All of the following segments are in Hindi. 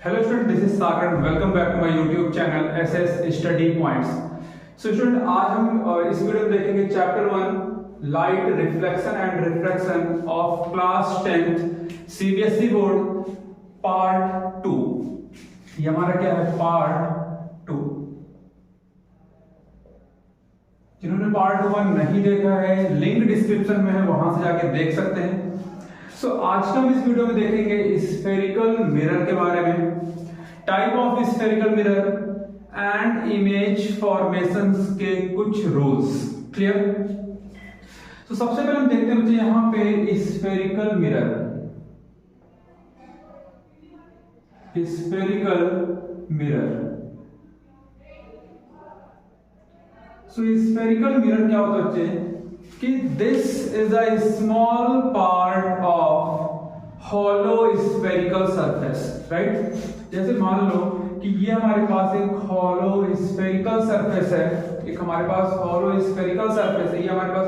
Hello student, this is Sagar and welcome back to my YouTube channel SS Study Points. So student, आज हम इस वीडियो में देखेंगे chapter 1 light reflection and refraction of class 10th CBSE board part 2। ये हमारा क्या है? पार्ट 2। जिन्होंने पार्ट 1 नहीं देखा है, लिंक डिस्क्रिप्शन में है, वहां से जाके देख सकते हैं। सो आज का हम इस वीडियो में देखेंगे स्फेरिकल मिरर के बारे में, type of spherical mirror and image formations के कुछ रूल्स। क्लियर? तो सबसे पहले हम देखते हैं बच्चे यहां पे स्फेरिकल मिरर। स्फेरिकल मिरर, सो स्फेरिकल मिरर क्या होता है बच्चे कि this is a small part of hollow spherical surface, right? जैसे मान लो कि ये हमारे पास एक हॉलो स्फेरिकल सरफेस है, एक हमारे पास हॉलो स्फेरिकल सरफेस है, ये हमारे पास।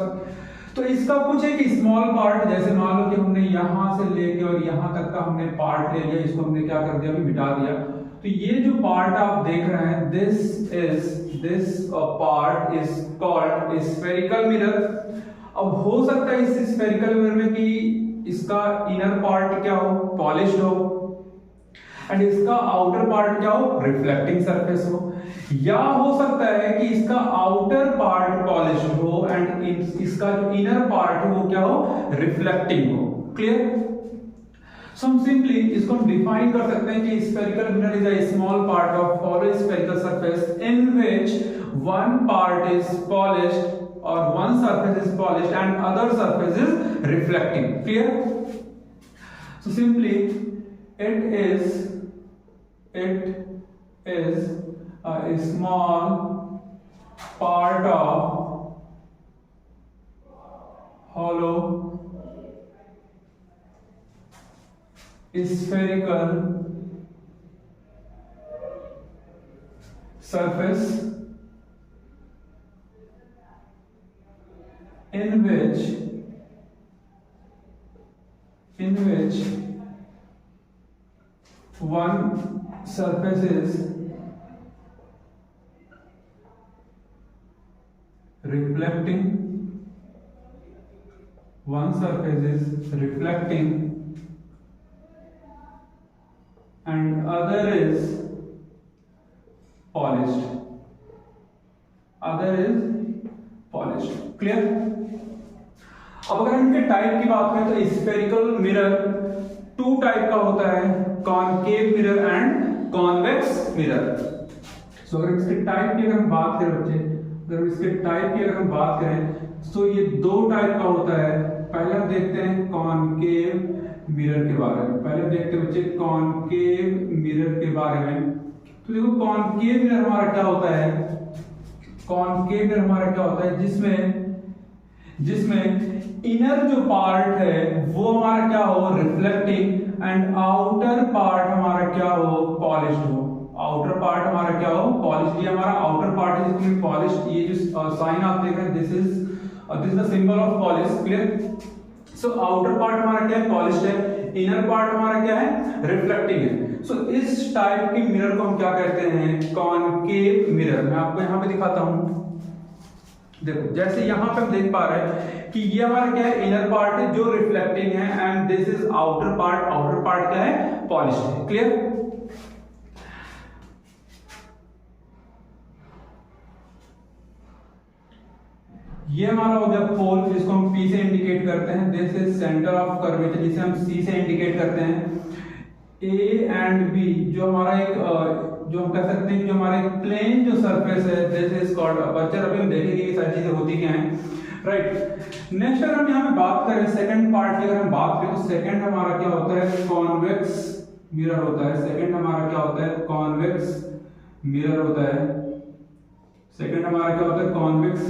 तो इसका कुछ एक स्मॉल पार्ट, जैसे मान लो कि हमने यहां से लेके और यहां तक का हमने पार्ट ले लिया, इसको हमने क्या कर दिया, अभी मिटा दिया। तो ये जो पार्ट आप देख रहे हैं, this part is called spherical mirror. अब हो सकता है इस स्फेरिकल मिरर में कि इसका इनर पार्ट क्या हो, पॉलिश्ड हो, एंड इसका आउटर पार्ट क्या हो, रिफ्लेक्टिंग सरफेस हो, या हो सकता है कि इसका आउटर पार्ट पॉलिश्ड हो एंड इसका जो इनर पार्ट हो वो क्या हो, रिफ्लेक्टिंग हो। क्लियर? सो हम सिंपली इसको हम डिफाइन कर सकते हैं कि spherical mirror is a small part of hollow spherical surface in which one part is polished or one surface is polished and other surface is reflecting. Clear? So simply it is a small part of hollow spherical surface in which one surface is reflecting, and other is polished. Clear? अब अगर इनके टाइप की बात करें तो स्फेरिकल मिरर 2 टाइप का होता है, concave mirror and convex mirror. So अगर इसके टाइप की अगर हम बात करें बच्चे, तो ये 2 टाइप का होता है। पहले हम देखते हैं कॉनकेव मिरर के बारे में। तो देखो कॉनकेव मिरर हमारा क्या होता है, जिसमें इनर जो पार्ट है वो हमारा क्या हो, रिफ्लेक्टिंग, एंड आउटर पार्ट हमारा क्या हो, पॉलिश्ड हो। ये हमारा आउटर पार्ट है जिसमें पॉलिश्ड, ये जो साइन आप देख रहे हैं this is the symbol of polish. Clear? So outer part हमारा क्या है, पॉलिश्ड है, इनर पार्ट हमारा क्या है, रिफ्लेक्टिंग है। सो इस टाइप की मिरर को हम क्या कहते हैं, कॉनकेव मिरर। मैं आपको यहां पे दिखाता हूं। देखो जैसे यहां पे हम देख पा रहे हैं कि ये हमारा क्या है, इनर पार्ट है जो रिफ्लेक्टिंग है, and this is outer part क्या है, पॉलिश्ड है। क्लियर? ये हमारा हो गया पोल, जिसको हम P से इंडिकेट करते हैं। This is centre of curvature, जिसे हम C से इंडिकेट करते हैं। A एंड B जो हमारा एक जो हम कह सकते हैं कि जो हमारा एक प्लेन जो सरफेस है, दिस इज कॉल्ड अपर्चर। अभी हम देखेंगे ये सारी चीजें होती क्या हैं, राइट? नेक्स्ट अगर हम यहाँ पे बात करें सेकंड पार्ट की, अगर हम बात करें तो सेकंड हमारा क्या होता है, कॉन्वेक्स मिरर होता है। तो convex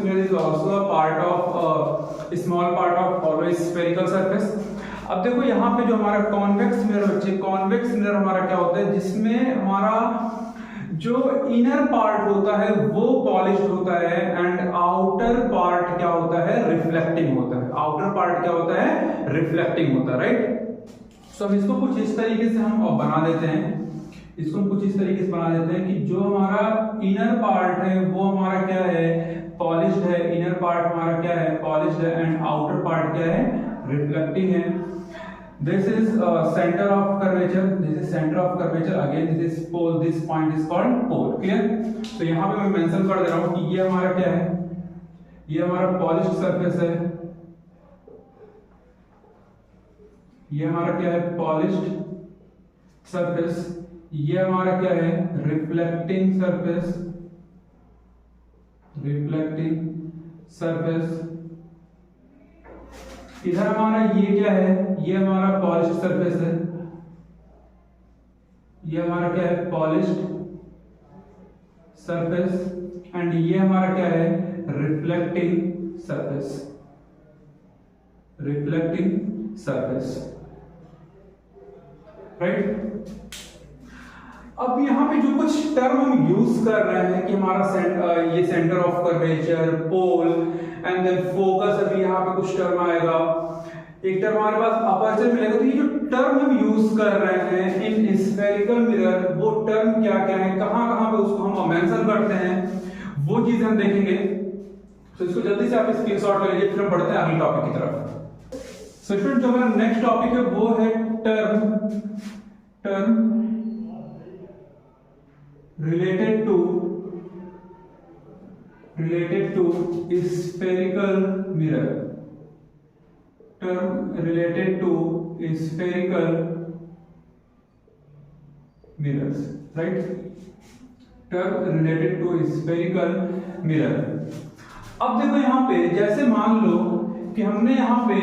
mirror is also a part of small part of hollow spherical surface. अब देखो यहाँ पे जो हमारा कॉन्वेक्स मिरर हमारा क्या होता है, जिसमें हमारा जो इनर पार्ट होता है वो पॉलिश्ड होता है, एंड आउटर पार्ट क्या होता है, रिफ्लेक्टिंग होता है। राइट? सो हम इसको कुछ इस तरीके से हम बना देते हैं, इसको हम कुछ इस तरीके से बना देते हैं कि जो हमारा इनर पार्ट है वो हमारा क्या है, पॉलिश्ड है, इनर पार्ट हमारा क्या है, पॉलिश्ड है, एंड आउटर पार्ट क्या है, रिफ्लेक्टिंग है। This is center of curvature. This is center of curvature. Again, this is pole. This point is called pole. Clear? तो यहाँ पे मैं मेंशन कर दे रहा हूँ कि ये हमारा क्या है, ये हमारा पॉलिश्ड सरफेस है, ये हमारा क्या है, पॉलिश्ड सरफेस, ये हमारा क्या है, रिफ्लेक्टिंग सरफेस, रिफ्लेक्टिंग सरफेस। इधर हमारा ये क्या है, ये हमारा पॉलिश्ड सरफेस है, ये हमारा क्या है, पॉलिश्ड सरफेस, एंड ये हमारा क्या है, reflecting surface, reflecting surface, right. अब यहाँ पे जो कुछ टर्म हम यूज कर रहे हैं कि हमारा ये centre of curvature, pole, and then focus, अभी यहाँ पे कुछ टर्म आएगा, एक टर्म हमारे पास अपर्चर मिलेगा। तो ये जो टर्म हम यूज कर रहे हैं इन स्फेरिकल मिरर, वो टर्म क्या क्या है, कहां कहां पे उसको हम मेंशन करते हैं, वो चीज हम देखेंगे। तो इसको जल्दी से आप स्क्रीनशॉट ले लीजिए, फिर हम बढ़ते हैं अगले टॉपिक की तरफ। सो स्टूडेंट, जो हमारा नेक्स्ट टॉपिक है वो है term related to spherical mirror, term related to spherical mirrors, right? term related to spherical mirror। अब देखो यहाँ पे, जैसे मान लो कि हमने यहाँ पे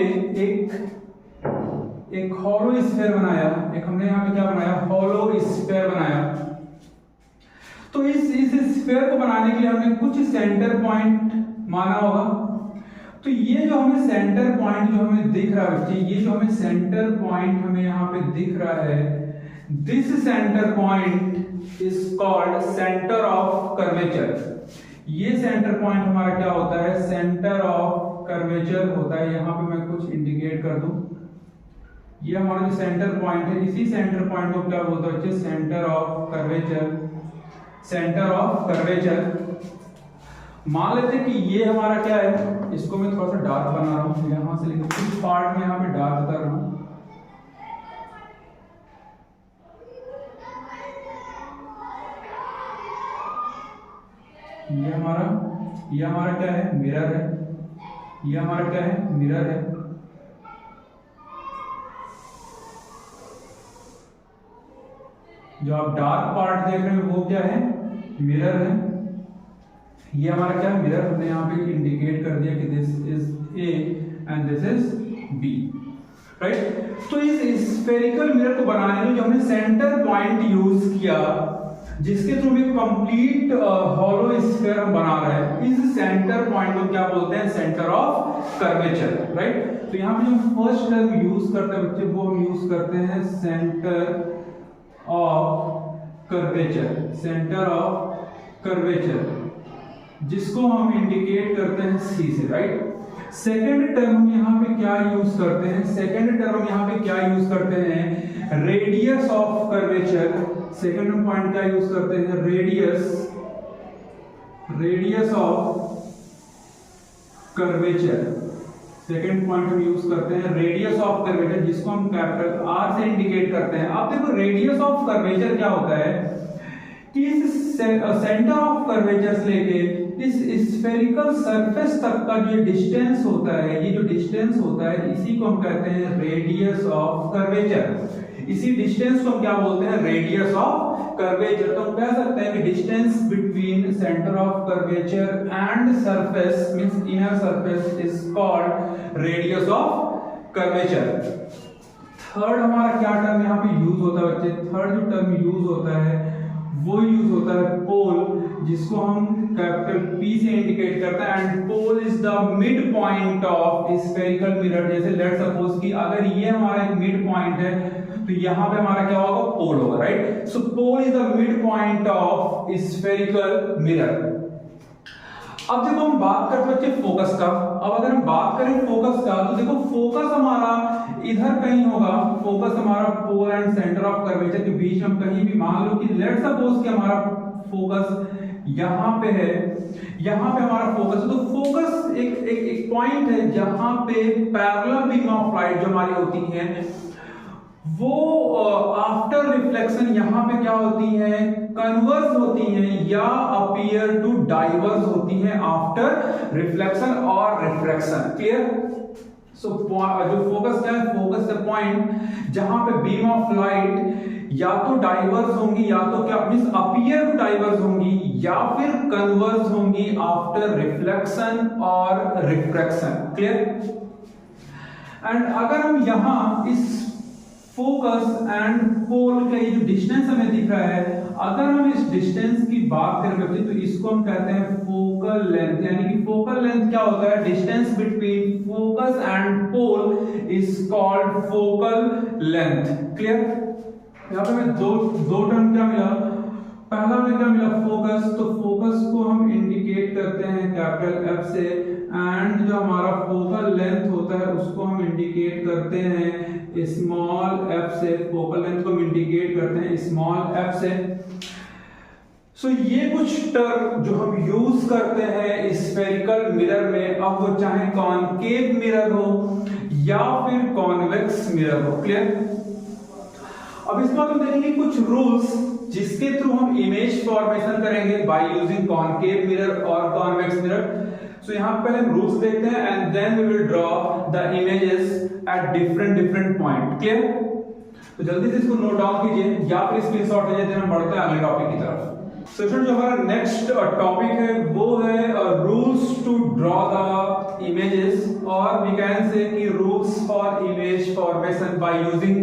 एक हॉलो स्फीयर बनाया, एक हमने यहाँ पे क्या बनाया, हॉलो स्फीयर बनाया। तो इस स्फीयर को बनाने के लिए हमने कुछ सेंटर पॉइंट माना होगा। तो ये जो हमें सेंटर पॉइंट जो हमें दिख रहा है बच्चे, ये जो हमें सेंटर पॉइंट हमें यहाँ पे दिख रहा है, this centre point is called centre of curvature. ये सेंटर पॉइंट हमारा क्या होता है, सेंटर ऑफ कर्वेचर होता है। यहाँ पे मैं कुछ इंडिकेट कर दूं, ये हमारा जो सेंटर पॉइंट है, इसी सेंटर पॉइंट को क्या बोलते हैं बच्चे, centre of curvature, centre of curvature. मान लेते हैं कि ये हमारा क्या है, इसको मैं थोड़ा सा डार्क बना रहा हूं, यहां से लेकर कुछ पार्ट में यहां पे डार्क कर रहा हूं। ये हमारा क्या है, मिरर है, ये हमारा क्या है, मिरर है। जो आप डार्क पार्ट देख रहे हैं वो क्या है, मिरर है। ये हमारा क्या है, मिरर। हमने यहाँ पे इंडिकेट कर दिया कि this is A and this is B, right. तो इस स्फेरिकल मिरर को बनाने में जो हमने सेंटर पॉइंट यूज किया, जिसके थ्रू एक कंप्लीट हॉलो स्फीयर हम बना रहे हैं, इस सेंटर पॉइंट को क्या बोलते हैं, सेंटर ऑफ कर्वेचर, राइट। तो यहाँ पे जो फर्स्ट टर्म यूज करते हैं बच्चे, वो हम यूज करते हैं centre of curvature, centre of curvature, जिसको हम इंडिकेट करते हैं सी से, राइट। सेकेंड टर्म हम यहाँ पे क्या यूज करते हैं, सेकेंड टर्म यहाँ पे क्या यूज करते हैं, radius of curvature. Second point क्या यूज करते हैं, radius of curvature. Second point हम यूज करते हैं रेडियस ऑफ कर्वेचर, जिसको हम कैपिटल आर से इंडिकेट करते हैं। अब देखो रेडियस ऑफ कर्वेचर क्या होता है कि इस सेंटर ऑफ कर्वेचर से लेके इस स्फेरिकल सरफेस तक का जो डिस्टेंस होता है, ये जो डिस्टेंस होता है, इसी को हम कहते हैं रेडियस ऑफ कर्वेचर। इसी डिस्टेंस को हम क्या बोलते हैं, रेडियस ऑफ कर्वेचर। तो हम कह सकते हैं कि distance between centre of curvature and surface means inner surface is called radius of curvature. Third हमारा क्या टर्म यहाँ पे यूज होता है बच्चे, थर्ड जो टर्म यूज होता है वो यूज होता है पोल, जिसको हम कैपिटल P से इंडिकेट करते हैं। And pole is the mid point of spherical mirror. जैसे लेट सपोज कि अगर ये हमारा एक मिड पॉइंट है, तो यहाँ पे हमारा क्या होगा, पोल होगा, right. So pole is the mid point of spherical mirror. अब देखो हम बात करते बच्चे फोकस का। अब अगर हम बात करें फोकस का तो देखो फोकस हमारा इधर कहीं होगा, फोकस हमारा pole and centre of curvature के बीच में कहीं भी, मान लो कि लेट्स सपोज कि हमारा फोकस यहाँ पे है, यहाँ पे हमारा फोकस है, तो फोकस एक पॉइंट है जहां पे पैरेलल बीम ऑफ लाइट जो हमारी होती है वो आफ्टर रिफ्लेक्शन यहाँ पे क्या होती है, कन्वर्स होती हैं या अपीयर टू डाइवर्स होती हैं आफ्टर रिफ्लेक्शन और रिफ्रैक्शन। क्लियर? सो जो फोकस क्या है, फोकस द पॉइंट जहां पे बीम ऑफ लाइट या तो डाइवर्स होंगी या तो क्या मींस अपीयर टू डाइवर्स होंगी या फिर कन्वर्स होंगी आफ्टर रिफ्लेक्शन और रिफ्रैक्शन। क्लियर? एंड अगर हम यहां इस फोकस एंड पोल का ये जो डिस्टेंस हमें दिख रहा है, अगर हम इस डिस्टेंस की बात करें तो इसको हम कहते हैं फोकल लेंथ। यानी कि फोकल लेंथ क्या होता है, distance between focus and pole is called focal length. Clear? यहाँ पे हमें दो टर्म क्या मिला, पहला में क्या मिला फोकस, तो फोकस को हम इंडिकेट करते हैं कैपिटल एफ से, एंड जो हमारा फोकल लेंथ होता है उसको हम इंडिकेट करते हैं स्मॉल एफ से। फोकल लेंथ को हम इंडिकेट करते हैं स्मॉल एफ से। सो ये कुछ टर्म जो हम यूज करते हैं स्फेरिकल मिरर में, अब वो चाहे कॉनकेव मिरर हो या फिर कॉन्वेक्स मिरर हो। क्लियर? अब इसमें हम देखेंगे कुछ रूल्स जिसके थ्रू हम इमेज फॉर्मेशन करेंगे बाय यूजिंग कॉनकेव मिरर और कॉन्वेक्स मिरर। सो यहां पहले हम रूल्स देखते हैं and then we will draw the images at different point. Clear? तो जल्दी से इसको नोट डाउन कीजिए या फिर स्क्रीनशॉट ले लीजिए, हम बढ़ते हैं अगले टॉपिक की तरफ। सो जो हमारा नेक्स्ट टॉपिक है वो है rules to draw the images, और वी कैन से कि rules for image formation by using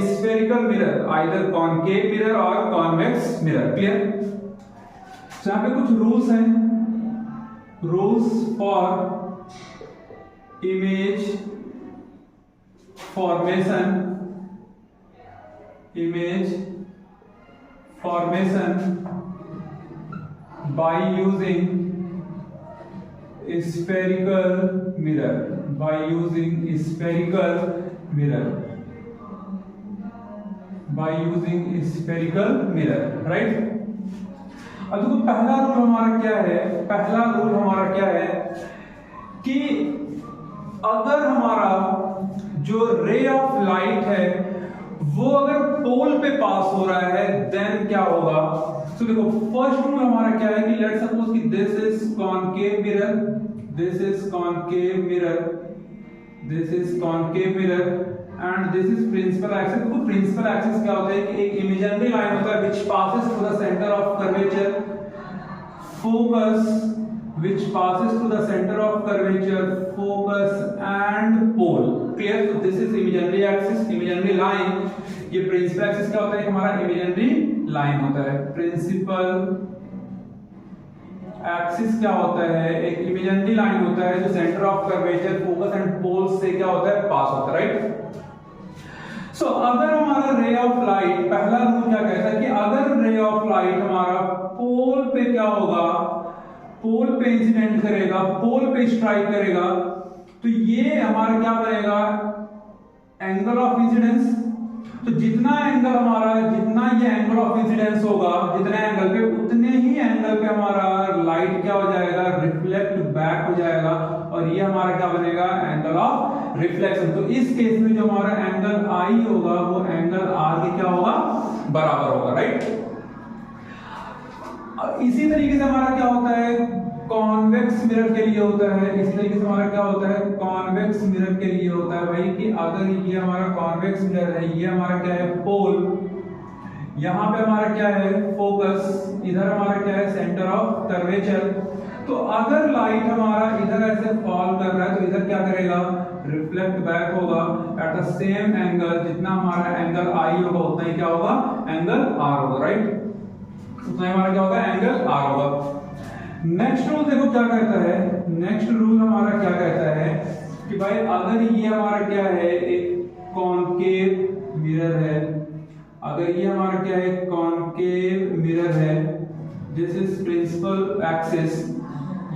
spherical mirror, either concave mirror or convex mirror. Clear? So यहाँ पे कुछ रूल्स हैं, rules for image formation, by using spherical mirror, right? अब देखो पहला रूल हमारा क्या है, कि अगर हमारा जो रे ऑफ लाइट है वो अगर पोल पे पास हो रहा है देन क्या होगा। तो देखो फर्स्ट रूल हमारा क्या है कि लेट्स सपोज कि this is concave mirror and this is principal axis. तो प्रिंसिपल एक्सिस क्या होता है कि एक इमेजिनरी लाइन होता है which passes through the centre of curvature, focus which passes through the center of curvature, focus and pole. Clear? So this is imaginary axis, imaginary line. ये principal axis क्या होता है, हमारा imaginary line होता है। principal axis क्या होता है, एक imaginary line होता है जो center of curvature, focus and pole से क्या होता है, पास होता है, राइट? So अगर हमारा ray of light, पहला रूल क्या कहता है कि अगर ray of light हमारा पोल पे क्या होगा, पोल पे इंसिडेंट करेगा, पोल पे स्ट्राइक करेगा, तो ये हमारा क्या बनेगा, एंगल ऑफ इंसिडेंस। तो जितना ये एंगल ऑफ इंसिडेंस होगा, जितने एंगल पे उतने ही एंगल पे हमारा लाइट क्या हो जाएगा, रिफ्लेक्ट बैक हो जाएगा, और ये हमारा क्या बनेगा, एंगल ऑफ रिफ्लेक्शन। तो इस केस में जो हमारा एंगल आई होगा वो एंगल आर के क्या होगा, बराबर होगा, राइट? इसी तरीके से हमारा क्या होता है, कॉन्वेक्स मिरर के लिए होता है। इसी तरीके से हमारा क्या होता है, कॉन्वेक्स मिरर के लिए होता है भाई कि अगर ये हमारा कॉन्वेक्स मिरर है, ये हमारा क्या है, पोल, यहाँ पे हमारा क्या है, फोकस, इधर हमारा क्या है, सेंटर ऑफ कर्वेचर। तो अगर लाइट हमारा इधर ऐसे फॉल कर रहा है तो इधर क्या करेगा, रिफ्लेक्ट बैक होगा एट द सेम एंगल, जितना हमारा एंगल आई होगा उतना ही क्या होगा, एंगल आर होगा, राइट? उतना हमारा क्या होगा, एंगल आर होगा। नेक्स्ट रूल देखो क्या कहता है, नेक्स्ट रूल हमारा क्या कहता है कि भाई अगर ये हमारा क्या है, एक कॉनकेव मिरर है, अगर ये हमारा क्या है, कॉनकेव मिरर है, दिस इज प्रिंसिपल एक्सिस,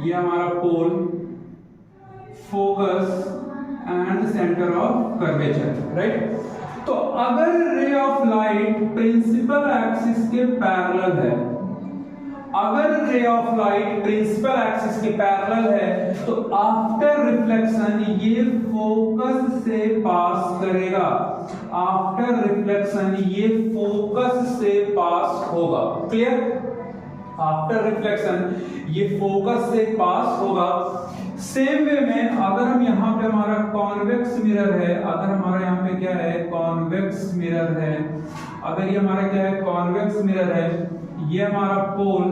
ये हमारा pole, focus and centre of curvature, right. तो अगर ray of light principal axis के पैरेलल है, अगर ray of light principal axis के पैरेलल है तो आफ्टर रिफ्लेक्शन ये फोकस से पास करेगा, आफ्टर रिफ्लेक्शन ये फोकस से पास होगा, क्लियर। आफ्टर रिफ्लेक्शन ये फोकस से पास होगा। सेम वे में अगर हम यहाँ पे हमारा कॉन्वेक्स मिरर है, अगर हमारा यहाँ पे क्या है कॉन्वेक्स मिरर है, अगर ये हमारा क्या है कॉन्वेक्स मिरर है, ये हमारा pole,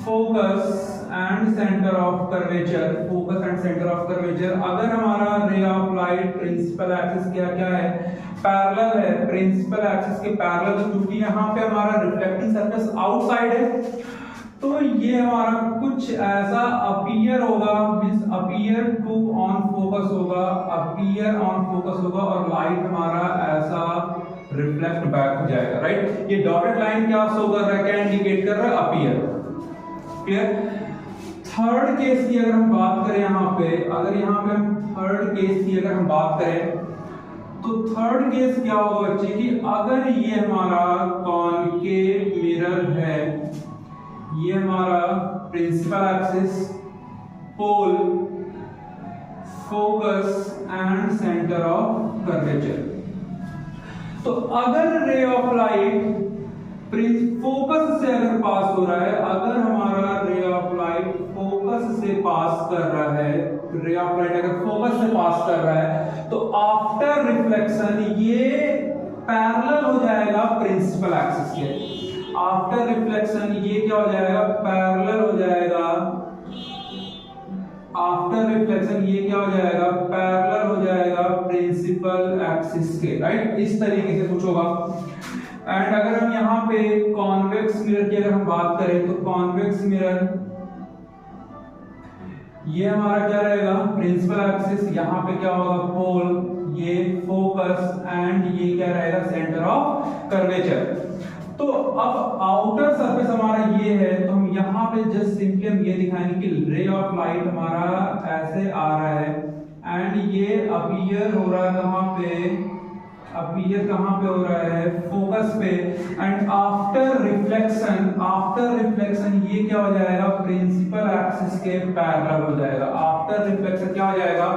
focus and centre of curvature, focus and centre of curvature, अगर हमारा रे ऑफ लाइट प्रिंसिपल एक्सिस क्या क्या है पैरेलल है, प्रिंसिपल एक्सिस के पैरेलल, क्योंकि यहाँ पे हमारा रिफ्लेक्टिंग सरफेस आउटसाइड है तो ये हमारा कुछ ऐसा अपीयर होगा, means appear to on focus होगा, अपीयर ऑन फोकस होगा और लाइट हमारा ऐसा रिफ्लेक्ट बैक हो जाएगा, राइट। ये डॉटेड लाइन क्या शो कर रहा है, क्या इंडिकेट कर रहा है, अपीयर, क्लियर। थर्ड केस की अगर हम बात करें यहाँ पे, अगर यहाँ पे हम थर्ड केस की अगर हम बात करें तो थर्ड केस क्या होगा बच्चे कि अगर ये हमारा कॉनकेव मिरर है, ये हमारा principal axis, pole, focus and centre of curvature, तो अगर रे ऑफ लाइट फोकस से अगर पास हो रहा है, अगर हमारा रे ऑफ लाइट फोकस से पास कर रहा है, रे ऑफ लाइट अगर फोकस से पास कर रहा है तो आफ्टर रिफ्लेक्शन ये पैरेलल हो जाएगा प्रिंसिपल एक्सिस के, आफ्टर रिफ्लेक्शन ये क्या हो जाएगा पैरेलल हो जाएगा, आफ्टर रिफ्लेक्शन ये क्या हो जाएगा पैरेलल हो जाएगा प्रिंसिपल एक्सिस के, राइट। इस तरीके से कुछ होगा। एंड अगर हम यहाँ पे कॉन्वेक्स मिरर की अगर हम बात करें तो कॉन्वेक्स मिरर ये हमारा क्या रहेगा प्रिंसिपल एक्सिस, यहाँ पे क्या होगा पोल, ये फोकस एंड ये क्या रहेगा सेंटर ऑफ कर्वेचर। तो अब आउटर सरफेस हमारा ये है तो हम यहाँ पे जस्ट सिंपली हम ये दिखाएंगे कि रे ऑफ लाइट हमारा ऐसे आ रहा है एंड ये अपीयर हो रहा है कहाँ पे, अपीयर कहाँ पे हो रहा है फोकस पे, एंड आफ्टर रिफ्लेक्शन ये क्या हो जाएगा प्रिंसिपल एक्सिस के पैरेलल हो जाएगा, आफ्टर रिफ्लेक्शन क्या हो जाएगा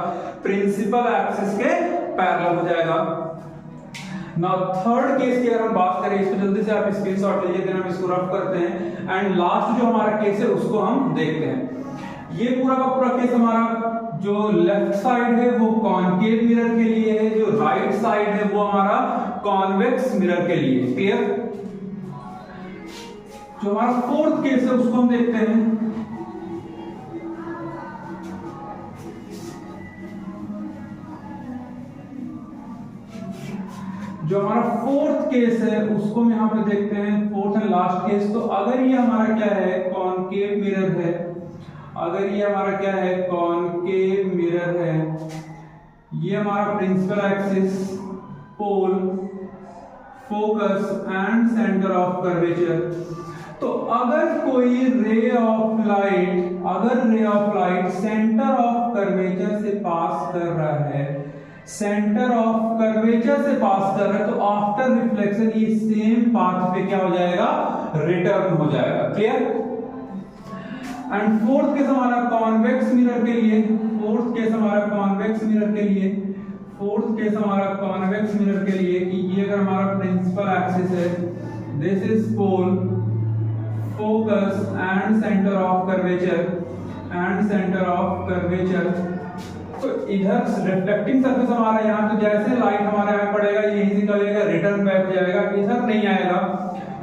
प्रिंसिपल एक्सिस के पैरेलल हो जाएगा। नाउ थर्ड केस की अगर हम बात करें, इसको जल्दी से आप स्क्रीनशॉट लीजिए, देन हम इसको रफ करते हैं एंड लास्ट जो हमारा केस है उसको हम देखते हैं। ये पूरा का पूरा केस हमारा जो लेफ्ट साइड है वो कॉनकेव मिरर के लिए है, जो राइट साइड है वो हमारा कॉन्वेक्स मिरर के लिए, क्लियर। जो हमारा फोर्थ केस है उसको हम देखते हैं। जो हमारा फोर्थ केस है उसको हम यहाँ पे देखते हैं, फोर्थ एंड लास्ट केस। तो अगर ये हमारा क्या है कॉनकेव मिरर है, अगर ये हमारा क्या है कॉनकेव मिरर है, ये हमारा principal axis, pole, focus and centre of curvature. तो अगर कोई रे ऑफ लाइट, अगर ray of light centre of curvature से पास कर रहा है, सेंटर ऑफ कर्वेचर से पास कर रहा है, तो आफ्टर रिफ्लेक्शन ये सेम पाथ पे क्या हो जाएगा रिटर्न हो जाएगा, क्लियर। एंड फोर्थ केस हमारा कॉन्वेक्स मिरर के लिए, फोर्थ केस हमारा कॉन्वेक्स मिरर के लिए, फोर्थ केस हमारा कॉन्वेक्स मिरर के लिए कि ये अगर हमारा प्रिंसिपल एक्सिस है, this is pole, focus and centre of curvature, and centre of curvature. तो इधर रिफ्लेक्टिंग सरफेस हमारा यहाँ, तो जैसे लाइट हमारे यहाँ पड़ेगा ये यहीं से चलेगा रिटर्न बैक हो जाएगा, इधर नहीं आएगा।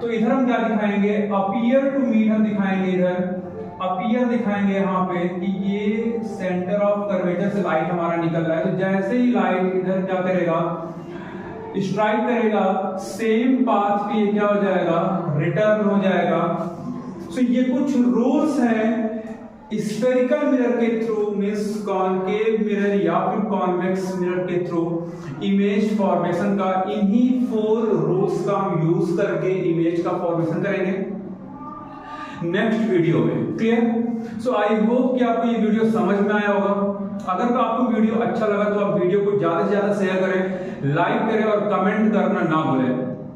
तो इधर हम क्या दिखाएंगे अपीयर टू मीट, हम दिखाएंगे इधर अपीयर दिखाएंगे यहाँ पे कि ये सेंटर ऑफ कर्वेचर से लाइट हमारा निकल रहा है। तो जैसे ही लाइट इधर क्या करेगा स्ट्राइक करेगा, सेम पाथ पे क्या हो जाएगा रिटर्न हो जाएगा। सो ये कुछ रूल्स हैं स्फेरिकल मिरर के थ्रू, मींस कॉनकेव मिरर या फिर कॉन्वेक्स मिरर के थ्रू इमेज फॉर्मेशन का। इन्हीं 4 रूल्स का हम यूज करके इमेज का फॉर्मेशन करेंगे नेक्स्ट वीडियो में, क्लियर। सो आई होप कि आपको ये वीडियो समझ में आया होगा। अगर तो आपको वीडियो अच्छा लगा तो आप वीडियो को ज्यादा से ज्यादा शेयर करें, लाइक करें और कमेंट करना ना भूलें।